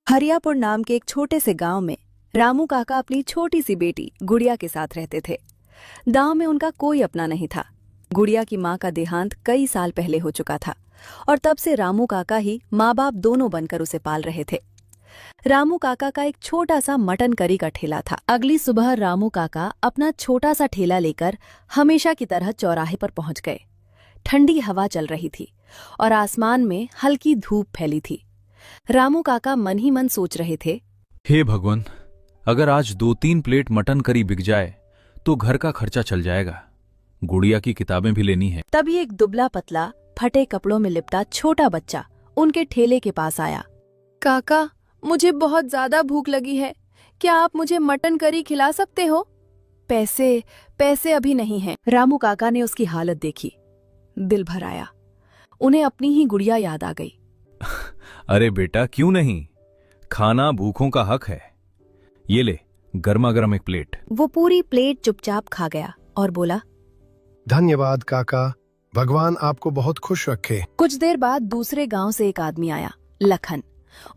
हरियापुर नाम के एक छोटे से गांव में रामू काका अपनी छोटी सी बेटी गुड़िया के साथ रहते थे। गांव में उनका कोई अपना नहीं था। गुड़िया की मां का देहांत कई साल पहले हो चुका था और तब से रामू काका ही माँ बाप दोनों बनकर उसे पाल रहे थे। रामू काका का एक छोटा सा मटन करी का ठेला था। अगली सुबह रामू काका अपना छोटा सा ठेला लेकर हमेशा की तरह चौराहे पर पहुंच गए। ठंडी हवा चल रही थी और आसमान में हल्की धूप फैली थी। रामू काका मन ही मन सोच रहे थे, हे भगवान, अगर आज 2-3 प्लेट मटन करी बिक जाए तो घर का खर्चा चल जाएगा। गुड़िया की किताबें भी लेनी है। तभी एक दुबला पतला फटे कपड़ों में लिपटा छोटा बच्चा उनके ठेले के पास आया। काका, मुझे बहुत ज्यादा भूख लगी है, क्या आप मुझे मटन करी खिला सकते हो? पैसे अभी नहीं हैं। रामू काका ने उसकी हालत देखी, दिल भर आया। उन्हें अपनी ही गुड़िया याद आ गई। अरे बेटा, क्यों नहीं, खाना भूखों का हक है। ये ले, गर्मा गर्म एक प्लेट। वो पूरी प्लेट चुपचाप खा गया और बोला, धन्यवाद काका, भगवान आपको बहुत खुश रखे। कुछ देर बाद दूसरे गांव से एक आदमी आया, लखन।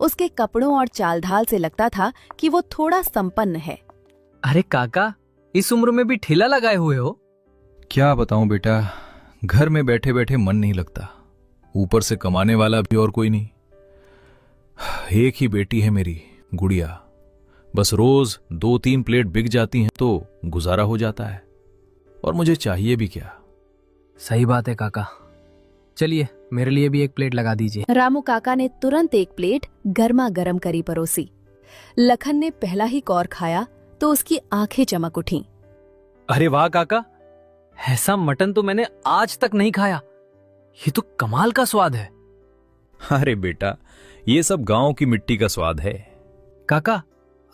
उसके कपड़ों और चाल ढाल से लगता था कि वो थोड़ा संपन्न है। अरे काका, इस उम्र में भी ठेला लगाए हुए हो? क्या बताऊं बेटा, घर में बैठे बैठे मन नहीं लगता, ऊपर से कमाने वाला भी और कोई नहीं। एक ही बेटी है मेरी गुड़िया, बस रोज 2-3 प्लेट बिक जाती हैं तो गुजारा हो जाता है, और मुझे चाहिए भी क्या। सही बात है काका, चलिए मेरे लिए भी एक प्लेट लगा दीजिए। रामू काका ने तुरंत एक प्लेट गर्मा गर्म करी परोसी। लखन ने पहला ही कौर खाया तो उसकी आंखें चमक उठीं। अरे वाह काका, ऐसा मटन तो मैंने आज तक नहीं खाया, ये तो कमाल का स्वाद है। अरे बेटा, ये सब गांव की मिट्टी का स्वाद है। काका,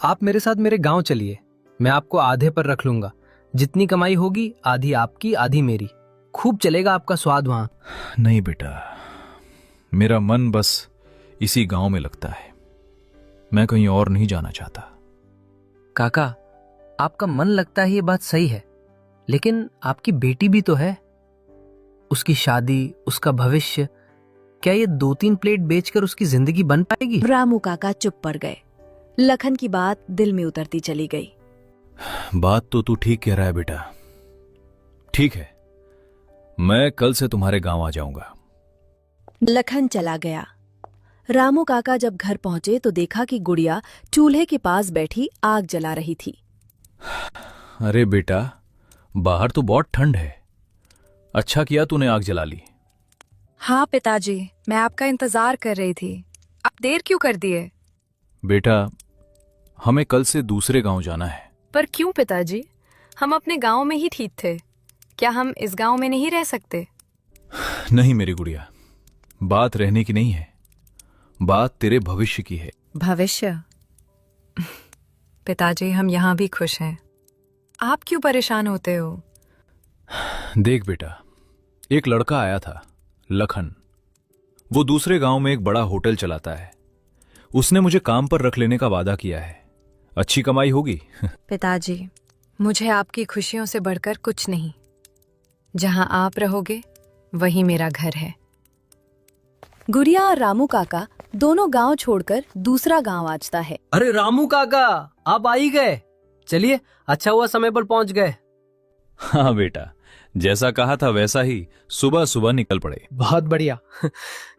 आप मेरे साथ मेरे गांव चलिए, मैं आपको आधे पर रख लूंगा। जितनी कमाई होगी आधी आपकी आधी मेरी, खूब चलेगा आपका स्वाद वहां। नहीं बेटा, मेरा मन बस इसी गांव में लगता है, मैं कहीं और नहीं जाना चाहता। काका, आपका मन लगता है ये बात सही है, लेकिन आपकी बेटी भी तो है, उसकी शादी, उसका भविष्य, क्या ये 2-3 प्लेट बेचकर उसकी जिंदगी बन पाएगी? रामू काका चुप पड़ गए। लखन की बात दिल में उतरती चली गई। बात तो तू ठीक कह रहा है बेटा। ठीक है, मैं कल से तुम्हारे गांव आ जाऊंगा। लखन चला गया। रामू काका जब घर पहुंचे तो देखा कि गुड़िया चूल्हे के पास बैठी आग जला रही थी। अरे बेटा, बाहर तो बहुत ठंड है, अच्छा किया तूने आग जला ली। हाँ पिताजी, मैं आपका इंतजार कर रही थी, आप देर क्यों कर दिए? बेटा, हमें कल से दूसरे गांव जाना है। पर क्यों पिताजी, हम अपने गांव में ही ठीक थे, क्या हम इस गांव में नहीं रह सकते? नहीं मेरी गुड़िया, बात रहने की नहीं है, बात तेरे भविष्य की है। भविष्य? पिताजी, हम यहाँ भी खुश हैं, आप क्यों परेशान होते हो? देख बेटा, एक लड़का आया था, लखन। वो दूसरे गांव में एक बड़ा होटल चलाता है। उसने मुझे काम पर रख लेने का वादा किया है, अच्छी कमाई होगी। पिताजी, मुझे आपकी खुशियों से बढ़कर कुछ नहीं, जहां आप रहोगे वही मेरा घर है। गुड़िया और रामू काका दोनों गांव छोड़कर दूसरा गांव आजता है। अरे रामू काका, आप आ ही गए, चलिए अच्छा हुआ समय पर पहुंच गए। हाँ बेटा, जैसा कहा था वैसा ही सुबह सुबह निकल पड़े। बहुत बढ़िया।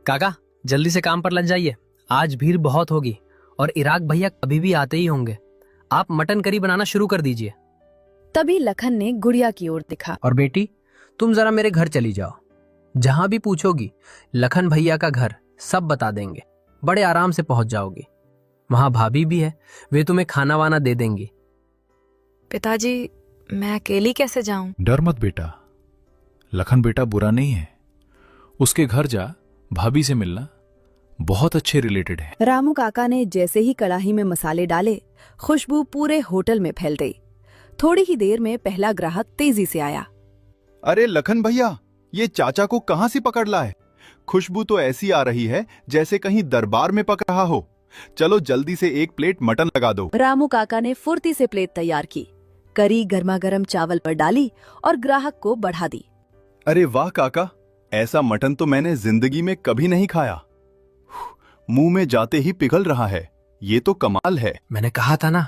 काका, जल्दी से काम पर लग जाइए, आज भीड़ बहुत होगी और इराक भैया कभी भी आते ही होंगे। आप मटन करी बनाना शुरू कर दीजिए। तभी लखन ने गुड़िया की ओर दिखा। और बेटी, तुम जरा मेरे घर चली जाओ, जहां भी पूछोगी लखन भैया का घर सब बता देंगे, बड़े आराम से पहुंच जाओगी। वहां भाभी भी है, वे तुम्हें खाना वाना दे देंगी। पिताजी, मैं अकेली कैसे जाऊं? डर मत बेटा, लखन बेटा बुरा नहीं है, उसके घर जा, भाभी से मिलना, बहुत अच्छे रिलेटेड है। रामू काका ने जैसे ही कड़ाही में मसाले डाले, खुशबू पूरे होटल में फैल गई। थोड़ी ही देर में पहला ग्राहक तेजी से आया। अरे लखन भैया, ये चाचा को कहां से पकड़ लाए? खुशबू तो ऐसी आ रही है जैसे कहीं दरबार में पक रहा हो। चलो जल्दी से एक प्लेट मटन लगा दो। रामू काका ने फुर्ती से प्लेट तैयार की, करी गर्मा गर्म चावल पर डाली और ग्राहक को बढ़ा दी। अरे वाह काका, ऐसा मटन तो मैंने जिंदगी में कभी नहीं खाया। मुंह में जाते ही पिघल रहा है। ये तो कमाल है। मैंने कहा था ना,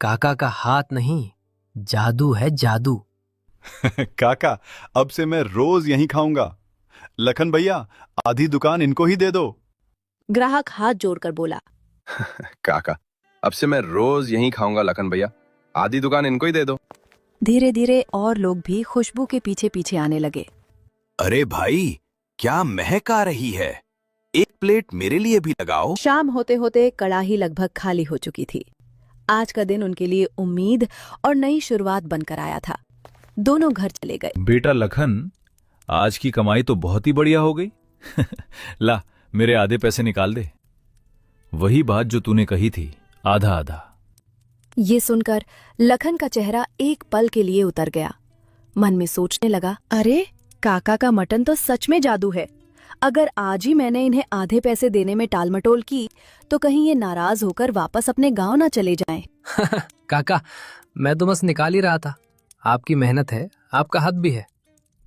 काका का हाथ नहीं, जादू है जादू। काका, अब से मैं रोज यहीं खाऊंगा। लखन भैया, आधी दुकान इनको ही दे दो। ग्राहक हाथ जोड़कर बोला। काका, अब से मैं रोज यहीं खाऊंगा लखन भैया, आधी दुकान इनको ही दे दो। धीरे धीरे और लोग भी खुशबू के पीछे पीछे आने लगे। अरे भाई, क्या महक आ रही है, एक प्लेट मेरे लिए भी लगाओ। शाम होते होते कड़ाही लगभग खाली हो चुकी थी। आज का दिन उनके लिए उम्मीद और नई शुरुआत बनकर आया था। दोनों घर चले गए। बेटा लखन, आज की कमाई तो बहुत ही बढ़िया हो गई। ला, मेरे आधे पैसे निकाल दे। वही बात जो तूने कही थी, आधा आधा। ये सुनकर लखन का चेहरा एक पल के लिए उतर गया। मन में सोचने लगा, अरे काका का मटन तो सच में जादू है। अगर आज ही मैंने इन्हें आधे पैसे देने में टालमटोल की तो कहीं ये नाराज होकर वापस अपने गांव ना चले जाएं। काका, मैं तो बस निकाल ही रहा था। आपकी मेहनत है, आपका हाथ भी है।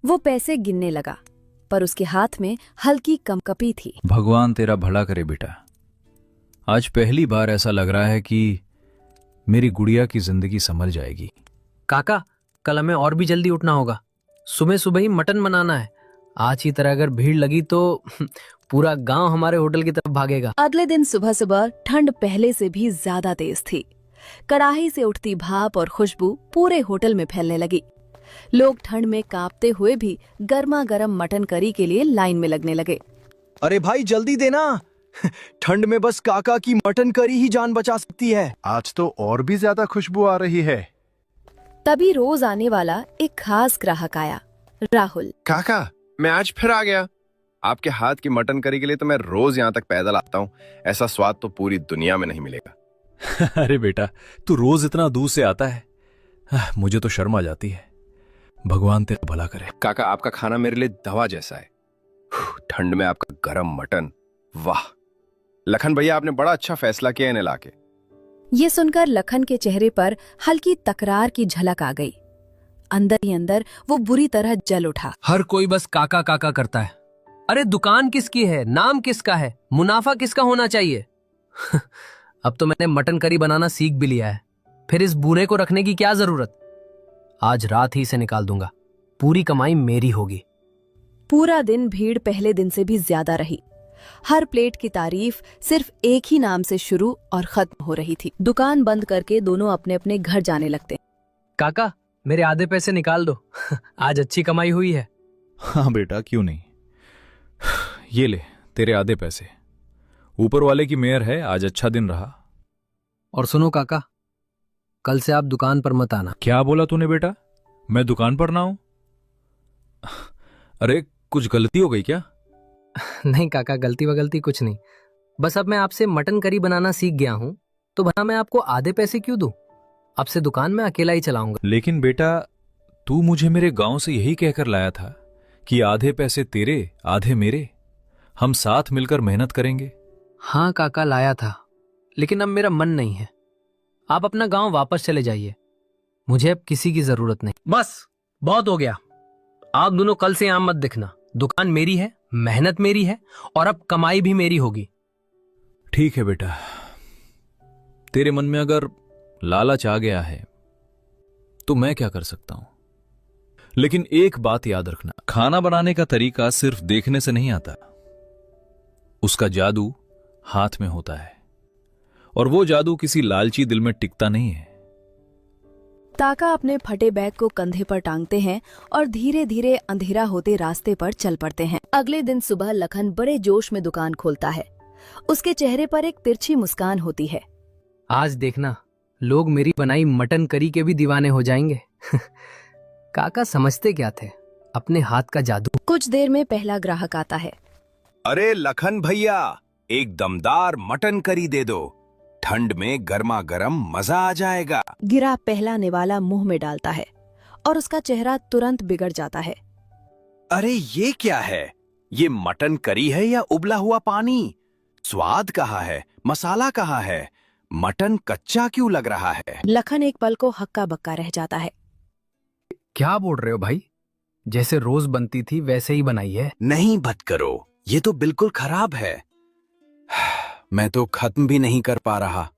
वो पैसे गिनने लगा, पर उसके हाथ में हल्की कंपकपी थी। भगवान तेरा भला करे बेटा। आज पहली बार ऐसा लग रहा है कि मेरी गुड़िया की जिंदगी संभल जाएगी। काका, कल हमें और भी जल्दी उठना होगा। सुबह सुबह ही मटन बनाना है। आज की तरह अगर भीड़ लगी तो पूरा गांव हमारे होटल की तरफ भागेगा। अगले दिन सुबह सुबह ठंड पहले से भी ज्यादा तेज थी। कड़ाही से उठती भाप और खुशबू पूरे होटल में फैलने लगी। लोग ठंड में कांपते हुए भी गर्मा गर्म मटन करी के लिए लाइन में लगने लगे। अरे भाई जल्दी देना, ठंड में बस काका की मटन करी ही जान बचा सकती है। आज तो और भी ज्यादा खुशबू आ रही है। तभी रोज आने वाला एक खास ग्राहक आया, राहुल। काका, मैं आज फिर आ गया। आपके हाथ की मटन करी के लिए तो मैं रोज यहाँ तक पैदल आता हूँ। ऐसा स्वाद तो पूरी दुनिया में नहीं मिलेगा। अरे बेटा, तू रोज इतना दूर से आता है, मुझे तो शर्म आ जाती है। भगवान तेरा भला करे। काका, आपका खाना मेरे लिए दवा जैसा है। ठंड में आपका गरम मटन, वाह। लखन भैया, आपने बड़ा अच्छा फैसला किया इन्हें लाके। ये सुनकर लखन के चेहरे पर हल्की तकरार की झलक आ गई। अंदर ही अंदर वो बुरी तरह जल उठा। हर कोई बस काका काका करता है। अरे दुकान किसकी है, नाम किसका है, मुनाफा किसका होना चाहिए। अब तो मैंने मटन करी बनाना सीख भी लिया है, फिर इस बूढ़े को रखने की क्या जरूरत। आज रात ही से निकाल दूंगा, पूरी कमाई मेरी होगी। पूरा दिन भीड़ पहले दिन से भी ज्यादा रही। हर प्लेट की तारीफ सिर्फ एक ही नाम से शुरू और खत्म हो रही थी। दुकान बंद करके दोनों अपने अपने घर जाने लगते। काका, मेरे आधे पैसे निकाल दो। आज अच्छी कमाई हुई है। हाँ बेटा, क्यों नहीं। ये ले तेरे आधे पैसे। ऊपर वाले की मेहर है, आज अच्छा दिन रहा। और सुनो काका, कल से आप दुकान पर मत आना। क्या बोला तूने बेटा, मैं दुकान पर ना हूं? अरे कुछ गलती हो गई क्या? नहीं काका, गलती वगलती कुछ नहीं। बस अब मैं आपसे मटन करी बनाना सीख गया हूं, तो भला मैं आपको आधे पैसे क्यों दूं? अब से दुकान में अकेला ही चलाऊंगा। लेकिन बेटा, तू मुझे मेरे गांव से यही कहकर लाया था कि आधे पैसे तेरे आधे मेरे, हम साथ मिलकर मेहनत करेंगे। हाँ काका, लाया था, लेकिन अब मेरा मन नहीं है। आप अपना गांव वापस चले जाइए, मुझे अब किसी की जरूरत नहीं। बस बहुत हो गया। आप दोनों कल से यहां मत दिखना। दुकान मेरी है, मेहनत मेरी है, और अब कमाई भी मेरी होगी। ठीक है बेटा, तेरे मन में अगर लालच आ गया है तो मैं क्या कर सकता हूं। लेकिन एक बात याद रखना, खाना बनाने का तरीका सिर्फ देखने से नहीं आता, उसका जादू हाथ में होता है, और वो जादू किसी लालची दिल में टिकता नहीं है। काका अपने फटे बैग को कंधे पर टांगते हैं और धीरे धीरे अंधेरा होते रास्ते पर चल पड़ते हैं। अगले दिन सुबह लखन बड़े जोश में दुकान खोलता है। उसके चेहरे पर एक तिरछी मुस्कान होती है। आज देखना, लोग मेरी बनाई मटन करी के भी दीवाने हो जाएंगे। काका समझते क्या थे, अपने हाथ का जादू। कुछ देर में पहला ग्राहक आता है। अरे लखन भैया, एक दमदार मटन करी दे दो, ठंड में गर्मा गर्म मजा आ जाएगा। गिरा पहला निवाला मुंह में डालता है और उसका चेहरा तुरंत बिगड़ जाता है। अरे ये क्या है, ये मटन करी है या उबला हुआ पानी? स्वाद कहाँ है, मसाला कहाँ है, मटन कच्चा क्यों लग रहा है? लखन एक पल को हक्का बक्का रह जाता है। क्या बोल रहे हो भाई, जैसे रोज बनती थी वैसे ही बनाई है। नहीं बत करो, ये तो बिल्कुल खराब है। मैं तो खत्म भी नहीं कर पा रहा।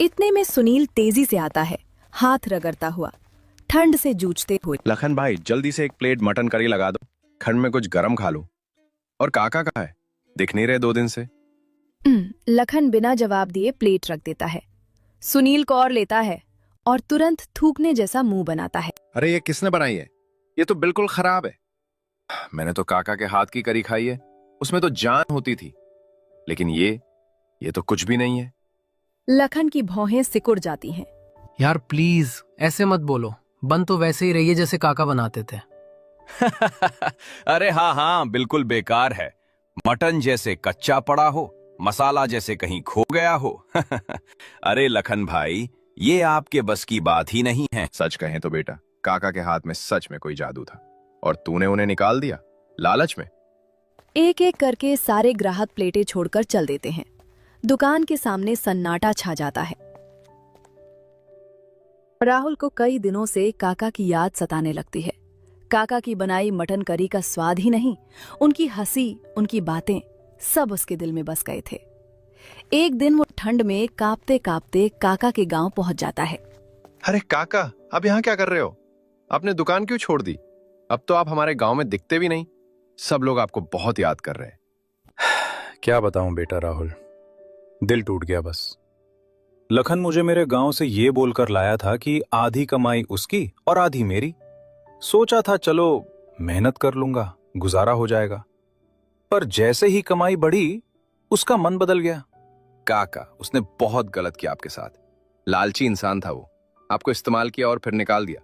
इतने में सुनील तेजी से आता है, हाथ रगड़ता हुआ, ठंड से जूझते हुए। लखन भाई जल्दी से एक प्लेट मटन करी लगा दो, ठंड में कुछ गरम खा लूं। और काका कहाँ है? दिख नहीं रहे 2 दिन से। लखन बिना जवाब दिए प्लेट रख देता है। सुनील को और लेता है और तुरंत थूकने जैसा मुंह बनाता है। अरे ये किसने बनाई है? ये तो बिल्कुल खराब है। मैंने तो काका के हाथ की करी खाई है, उसमें तो जान होती थी। लेकिन ये तो कुछ भी नहीं है। लखन की भौहें सिकुड़ जाती हैं। यार प्लीज ऐसे मत बोलो, बन तो वैसे ही रही है जैसे काका बनाते थे। अरे हाँ हाँ, बिल्कुल बेकार है। मटन जैसे कच्चा पड़ा हो, मसाला जैसे कहीं खो गया हो। अरे लखन भाई, ये आपके बस की बात ही नहीं है। सच कहें तो बेटा, काका के हाथ में सच में कोई जादू था और तूने उन्हें निकाल दिया लालच में। एक एक करके सारे ग्राहक प्लेटें छोड़कर चल देते हैं। दुकान के सामने सन्नाटा छा जाता है। राहुल को कई दिनों से काका की याद सताने लगती है। काका की बनाई मटन करी का स्वाद ही नहीं, उनकी हंसी, उनकी बातें सब उसके दिल में बस गए थे। एक दिन वो ठंड में कांपते कांपते काका के गांव पहुंच जाता है। अरे काका, अब यहाँ क्या कर रहे हो? आपने दुकान क्यों छोड़ दी? अब तो आप हमारे गांव में दिखते भी नहीं। सब लोग आपको बहुत याद कर रहे हैं। क्या बताऊं बेटा राहुल, दिल टूट गया बस। लखन मुझे मेरे गांव से ये बोलकर लाया था कि आधी कमाई उसकी और आधी मेरी। सोचा था चलो मेहनत कर लूंगा, गुजारा हो जाएगा। पर जैसे ही कमाई बढ़ी, उसका मन बदल गया। काका, उसने बहुत गलत किया आपके साथ। लालची इंसान था वो, आपको इस्तेमाल किया और फिर निकाल दिया।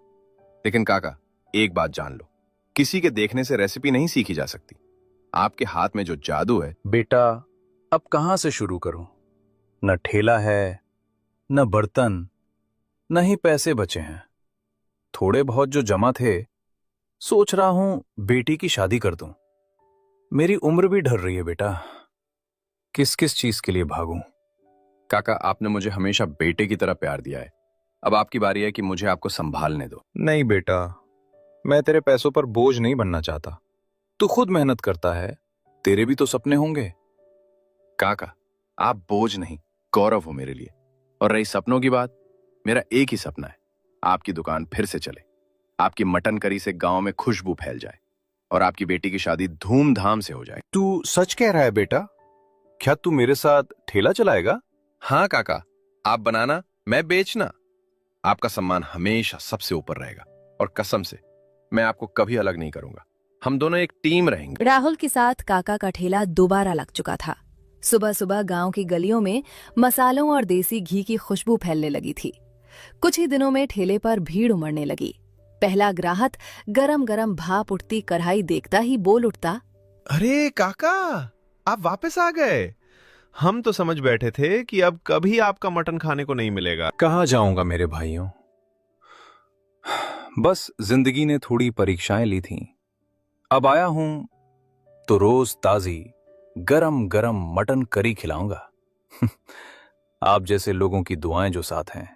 लेकिन काका, एक बात जान लो, किसी के देखने से रेसिपी नहीं सीखी जा सकती। आपके हाथ में जो जादू है। बेटा अब कहां से शुरू करूं? न ठेला है, न बर्तन, न ही पैसे बचे हैं। थोड़े बहुत जो जमा थे, सोच रहा हूं बेटी की शादी कर दूं। मेरी उम्र भी ढल रही है बेटा, किस किस चीज के लिए भागूं? काका, आपने मुझे हमेशा बेटे की तरह प्यार दिया है। अब आपकी बारी है कि मुझे आपको संभालने दो। नहीं बेटा, मैं तेरे पैसों पर बोझ नहीं बनना चाहता। तू खुद मेहनत करता है, तेरे भी तो सपने होंगे। काका, आप बोझ नहीं, गौरव हो मेरे लिए। और रही सपनों की बात, मेरा एक ही सपना है, आपकी दुकान फिर से चले, आपकी मटन करी से गांव में खुशबू फैल जाए और आपकी बेटी की शादी धूमधाम से हो जाए। तू सच कह रहा है बेटा? क्या तू मेरे साथ ठेला चलाएगा? हाँ काका, आप बनाना, मैं बेचना। आपका सम्मान हमेशा सबसे ऊपर रहेगा और कसम से मैं आपको कभी अलग नहीं करूंगा। हम दोनों एक टीम रहेंगे। राहुल के साथ काका का ठेला दोबारा लग चुका था। सुबह सुबह गांव की गलियों में मसालों और देसी घी की खुशबू फैलने लगी थी। कुछ ही दिनों में ठेले पर भीड़ उमड़ने लगी। पहला ग्राहक गरम गरम भाप उठती कढ़ाई देखता ही बोल उठता, अरे काका, आप वापस आ गए। हम तो समझ बैठे थे कि अब कभी आपका मटन खाने को नहीं मिलेगा। कहाँ जाऊंगा मेरे भाइयों, बस जिंदगी ने थोड़ी परीक्षाएं ली थीं। अब आया हूं तो रोज ताजी गरम गरम मटन करी खिलाऊंगा। आप जैसे लोगों की दुआएं जो साथ हैं।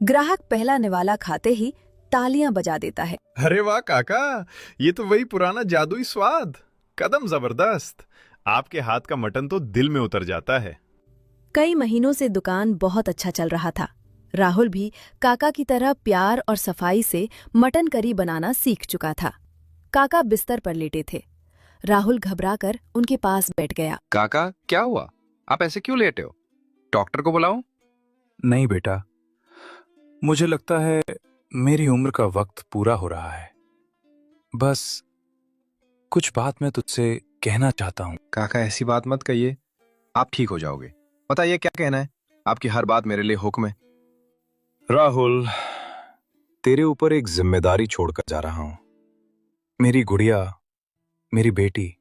ग्राहक पहला निवाला खाते ही तालियां बजा देता है। अरे वाह काका, ये तो वही पुराना जादुई स्वाद। कदम जबरदस्त। आपके हाथ का मटन तो दिल में उतर जाता है। कई महीनों से दुकान बहुत अच्छा चल रहा था। राहुल भी काका की तरह प्यार और सफाई से मटन करी बनाना सीख चुका था। काका बिस्तर पर लेटे थे। राहुल घबराकर उनके पास बैठ गया। काका, क्या हुआ? आप ऐसे क्यों लेटे हो? डॉक्टर को बुलाऊं? नहीं बेटा, मुझे लगता है मेरी उम्र का वक्त पूरा हो रहा है। बस कुछ बात मैं तुझसे कहना चाहता हूं। काका, ऐसी बात मत कहिए, आप ठीक हो जाओगे। बताइए क्या कहना है? आपकी हर बात मेरे लिए हुक्म है। राहुल, तेरे ऊपर एक जिम्मेदारी छोड़कर जा रहा हूं। मेरी गुड़िया, मेरी बेटी,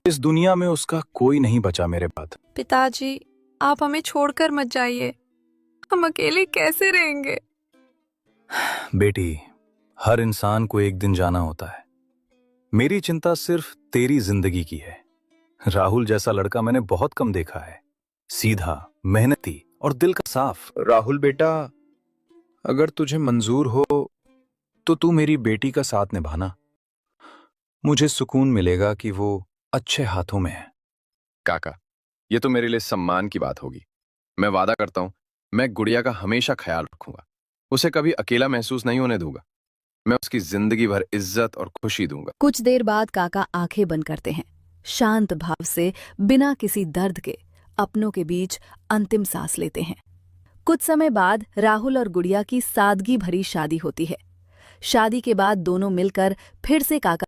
इस दुनिया में उसका कोई नहीं बचा मेरे बाद। पिताजी, आप हमें छोड़कर मत जाइए, हम अकेले कैसे रहेंगे? बेटी, हर इंसान को एक दिन जाना होता है। मेरी चिंता सिर्फ तेरी जिंदगी की है। राहुल जैसा लड़का मैंने बहुत कम देखा है, सीधा, मेहनती और दिल का साफ। राहुल बेटा, अगर तुझे मंजूर हो तो तू मेरी बेटी का साथ निभाना। मुझे सुकून मिलेगा कि वो अच्छे हाथों में है। काका, ये तो मेरे लिए सम्मान की बात होगी। मैं वादा करता हूं, मैं गुड़िया का हमेशा ख्याल रखूंगा, उसे कभी अकेला महसूस नहीं होने दूंगा। मैं उसकी जिंदगी भर इज्जत और खुशी दूंगा। कुछ देर बाद काका आंखें बंद करते हैं, शांत भाव से, बिना किसी दर्द के अपनों के बीच अंतिम सांस लेते हैं। कुछ समय बाद राहुल और गुड़िया की सादगी भरी शादी होती है। शादी के बाद दोनों मिलकर फिर से काका